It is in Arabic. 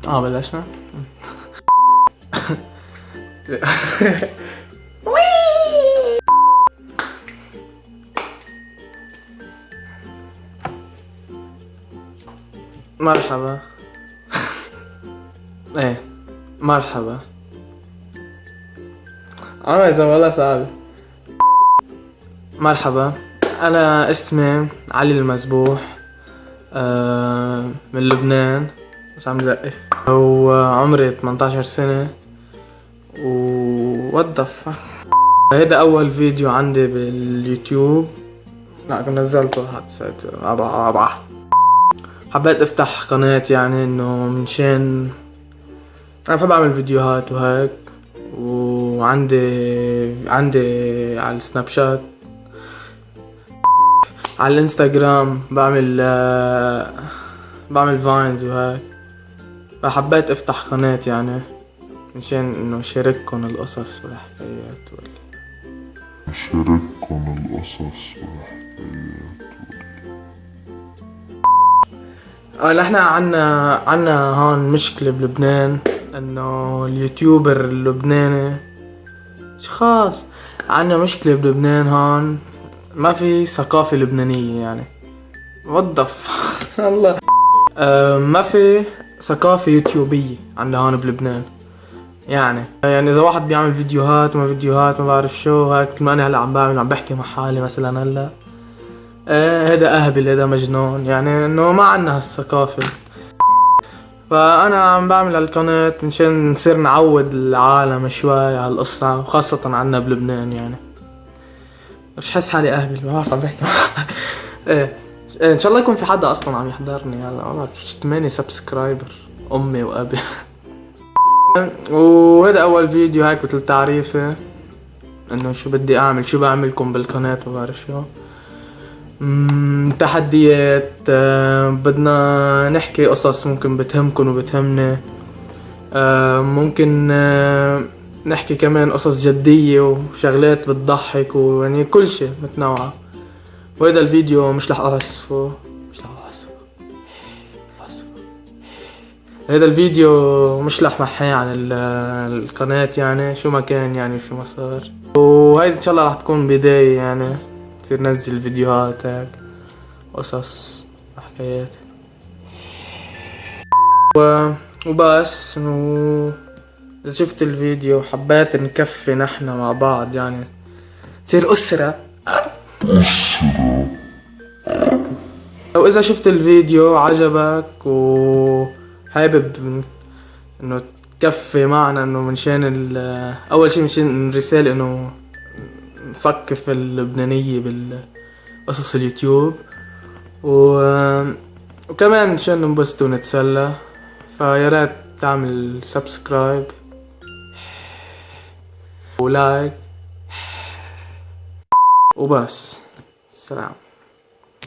بلشنا. مرحبا. ايه مرحبا. اذا والله صعب. مرحبا، انا اسمي علي المذبوح، من لبنان، مش عم زقف، وعمري 18 سنة، ووظف. هيدا اول فيديو عندي باليوتيوب، لا نزلته حبيت افتح قناة، يعني انه منشان انا بحب اعمل فيديوهات وهيك، وعندي على السناب شات، على الانستغرام بعمل فاينز وهيك، فحبيت افتح قناة يعني منشان انه شارككن القصص والحكايات نحن عنا هون مشكلة بلبنان، انه اليوتيوبر اللبناني خاص، عنا مشكلة بلبنان هون، ما في ثقافة لبنانية يعني. وظف. الله. ما في ثقافة يوتيوبية عندنا هون بلبنان، يعني اذا واحد بيعمل فيديوهات ما بعرف شو هيك، ما انا هلا عم بحكي مع حالي مثلا هلا، هذا اهبل، هذا مجنون، يعني انه ما عنا هالثقافة. فانا عم بعمل هالقناة مشان نصير نعود العالم شوي على القصة، وخاصة عنا بلبنان يعني. مش حس حالي اهبل، ما بعرف عم بحكي. ايه ان شاء الله يكون في حدا اصلا عم يحضرني هلا، ما بعرف 8 سبسكرايبر، امي وابي. وهذا اول فيديو هيك مثل تعريفه انه شو بدي اعمل، شو بعملكم بالقناة، ما بعرف شو. تحديات، بدنا نحكي قصص ممكن بتهمكن وبتهمني، ممكن نحكي كمان قصص جدية وشغلات بتضحك، ويعني كل شي متنوعة. وهذا الفيديو مش رح أوصفه، هذا الفيديو مش رح محيه عن القناة، يعني شو ما كان، يعني شو ما صار. وهيدا ان شاء الله رح تكون بداية، يعني تصير نزل فيديوهات هيك قصص حكايات وبس. إذا شفت الفيديو حبيت نكفي نحن مع بعض، يعني تصير أسرة. وإذا شفت الفيديو عجبك وحابب إنه تكفي معنا، إنه منشان أول شي منشان الرسالة إنه نثقف اللبنانية بالقصص اليوتيوب، وكمان منشان ننبسط ونتسلى، فيا ريت تعمل سبسكرايب ولايك وبس. السلام.